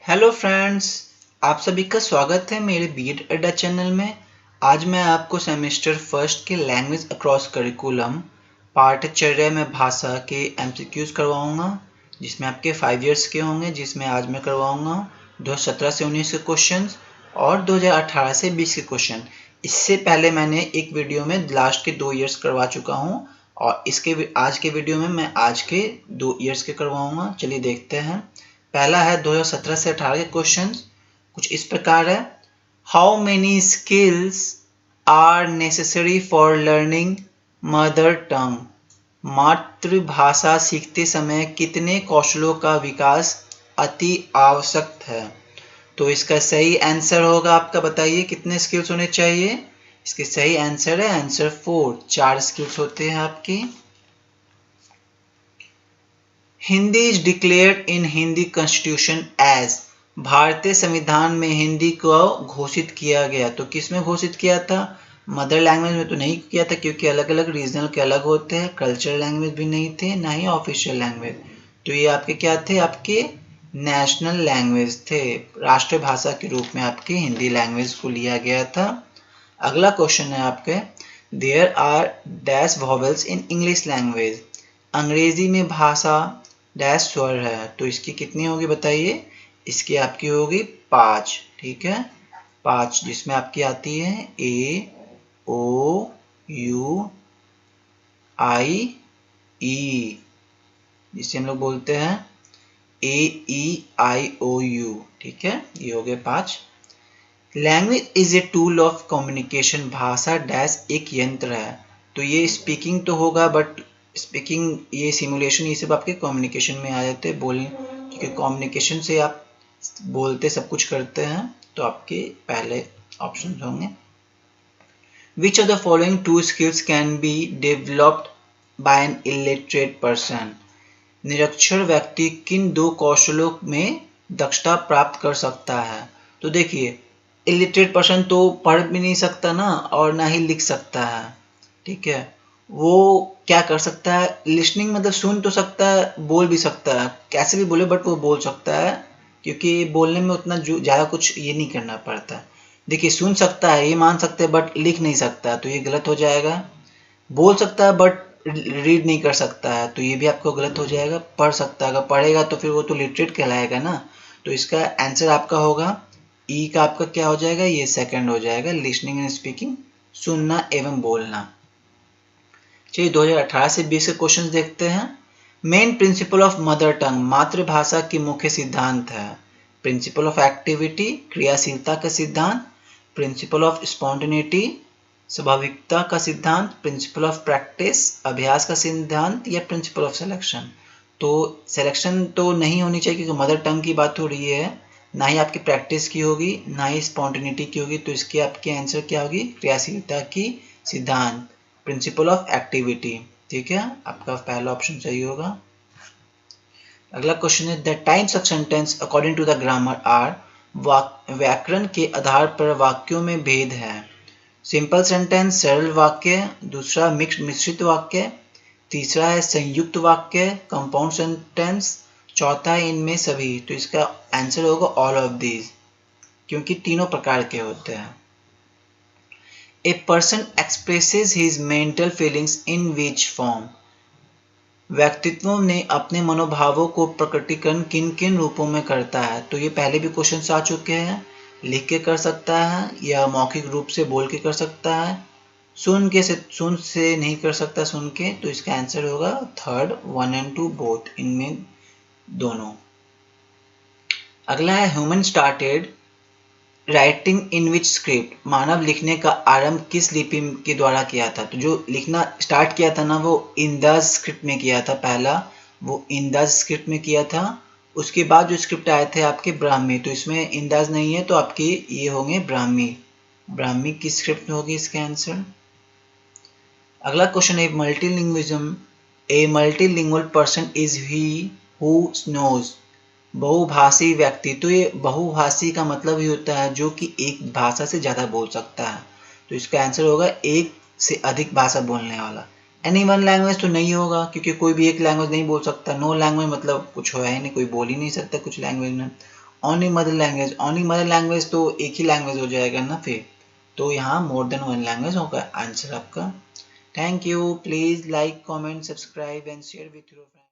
Hello friends, आप सभी का स्वागत है मेरे बीएड अड्डा चैनल में। आज मैं आपको सेमेस्टर फर्स्ट के लैंग्वेज अक्रॉस करिकुलम पाठचर्या में भाषा के एमसीक्यूज करवाऊंगा, जिसमें आपके 5 इयर्स के होंगे। जिसमें आज मैं करवाऊंगा 2017 से 19 के क्वेश्चंस और 2018 से 20 के क्वेश्चन। इससे पहले मैंने एक वीडियो में लास्ट के 2 इयर्स करवा चुका हूँ और आज के वीडियो में मैं आज के 2 इयर्स के करवाऊंगा। चलिए देखते हैं। पहला है 2017 से 18 के क्वेश्चन। कुछ इस प्रकार है। How many skills are necessary for learning mother tongue? मातृभाषा सीखते समय कितने कौशलों का विकास अति आवश्यक है? तो इसका सही आंसर होगा, आपका बताइए कितने स्किल्स होने चाहिए। इसके सही आंसर है आंसर 4, 4 स्किल्स होते हैं आपकी। Hindi is declared in Hindi constitution as. भारतीय संविधान में हिंदी को घोषित किया गया। तो किस में घोषित किया था? मदर लैंग्वेज में तो नहीं किया था, क्योंकि अलग अलग रीजनल के अलग होते हैं। कल्चरल लैंग्वेज भी नहीं थे, ना ही ऑफिशियल लैंग्वेज। तो ये आपके क्या थे? आपके नेशनल लैंग्वेज थे। राष्ट्रभाषा के रूप में आपकी हिंदी लैंग्वेज को लिया गया था। अगला क्वेश्चन है आपके, there are dash vowels in English language. अंग्रेजी में भाषा डैश स्वर है, तो इसकी कितनी होगी बताइए। इसकी आपकी होगी 5, ठीक है, 5, जिसमें आपकी आती है ए ओ यू आई ई, जिसे हम लोग बोलते हैं ए ई आई ओ यू, ठीक है। ये हो गए 5। Language is a tool of communication. भाषा डैश एक यंत्र है। तो ये स्पीकिंग तो होगा, बट स्पीकिंग ये सिमुलेशन ये सब आपके कम्युनिकेशन में आ जाते हैं, बोलने, क्योंकि कम्युनिकेशन से आप बोलते सब कुछ करते हैं। तो आपके पहले ऑप्शन होंगे। Which of the following 2 skills can be developed by an illiterate person. निरक्षर व्यक्ति किन 2 कौशलों में दक्षता प्राप्त कर सकता है? तो देखिए, इलिटरेट पर्सन तो पढ़ भी नहीं सकता ना, और ना ही लिख सकता है, ठीक है। वो क्या कर सकता है? लिसनिंग मतलब सुन तो सकता है, बोल भी सकता है, कैसे भी बोले, बट वो बोल सकता है, क्योंकि बोलने में उतना ज़्यादा कुछ ये नहीं करना पड़ता। देखिए, सुन सकता है ये मान सकते हैं, बट लिख नहीं सकता, तो ये गलत हो जाएगा। बोल सकता है बट रीड नहीं कर सकता है, तो ये भी आपको गलत हो जाएगा। पढ़ सकता है, अगर पढ़ेगा तो फिर वो तो लिटरेट कहलाएगा ना। तो इसका आंसर आपका होगा ई का आपका क्या हो जाएगा? ये सेकंड हो जाएगा, लिसनिंग एंड स्पीकिंग, सुनना एवं बोलना। चलिए 2018 से 20 के क्वेश्चन देखते हैं। Main principle of mother tongue. मातृभाषा की मुख्य सिद्धांत है। प्रिंसिपल ऑफ एक्टिविटी, क्रियाशीलता का सिद्धांत। प्रिंसिपल ऑफ स्पॉन्टेनिटी, स्वाभाविकता का सिद्धांत। प्रिंसिपल ऑफ प्रैक्टिस, अभ्यास का सिद्धांत, या प्रिंसिपल ऑफ सिलेक्शन। तो सिलेक्शन तो नहीं होनी चाहिए, क्योंकि मदर टंग की बात हो रही है, ना ही आपकी प्रैक्टिस की होगी, ना ही स्पॉन्टेनिटी की होगी। तो इसकी आपकी आंसर क्या होगी? क्रियाशीलता की सिद्धांत, प्रिंसिपल ऑफ एक्टिविटी, ठीक है, आपका पहला ऑप्शन सही होगा। अगला क्वेश्चन है, the types of sentence according to the grammar are. व्याकरण के आधार पर वाक्यों में भेद है। सिंपल सेंटेंस, सरल वाक्य। दूसरा मिश्रित वाक्य। तीसरा है संयुक्त वाक्य, कंपाउंड सेंटेंस। चौथा है इनमें सभी। तो इसका आंसर होगा ऑल ऑफ दीज, क्योंकि तीनों प्रकार के होते हैं। A person expresses his mental feelings in which form? व्यक्तित्व ने अपने मनोभावों को प्रकटीकरण किन किन रूपों में करता है? तो ये पहले भी क्वेश्चन आ चुके हैं। लिख के कर सकता है, या मौखिक रूप से बोल के कर सकता है, सुन से नहीं कर सकता सुन के। तो इसका आंसर होगा थर्ड, 1 and 2 बोथ, इनमें दोनों। अगला है, human started writing in which script. मानव लिखने का आरंभ किस लिपि के द्वारा किया था? तो जो लिखना स्टार्ट किया था ना, वो इंदाज स्क्रिप्ट में किया था। पहला वो इंदाज स्क्रिप्ट में किया था। उसके बाद जो स्क्रिप्ट आए थे आपके ब्राह्मी, तो इसमें इंदाज नहीं है, तो आपके ये होंगे ब्राह्मी। ब्राह्मी किस स्क्रिप्ट में होगी इसका आंसर। अगला क्वेश्चन है, multilingualism. A multilingual person is he who knows. बहुभाषी व्यक्ति। तो ये बहुभाषी का मतलब ही होता है जो कि एक भाषा से ज़्यादा बोल सकता है। तो इसका आंसर होगा एक से अधिक भाषा बोलने वाला। एनी वन लैंग्वेज तो नहीं होगा, क्योंकि कोई भी एक लैंग्वेज नहीं बोल सकता। नो लैंग्वेज मतलब कुछ हो ही नहीं, कोई बोल ही नहीं सकता कुछ लैंग्वेज में। Only mother language, only mother language तो एक ही लैंग्वेज हो जाएगा ना फिर, तो यहाँ मोर देन वन लैंग्वेज होगा आंसर आपका। Thank you, please like comment subscribe and share with your friends.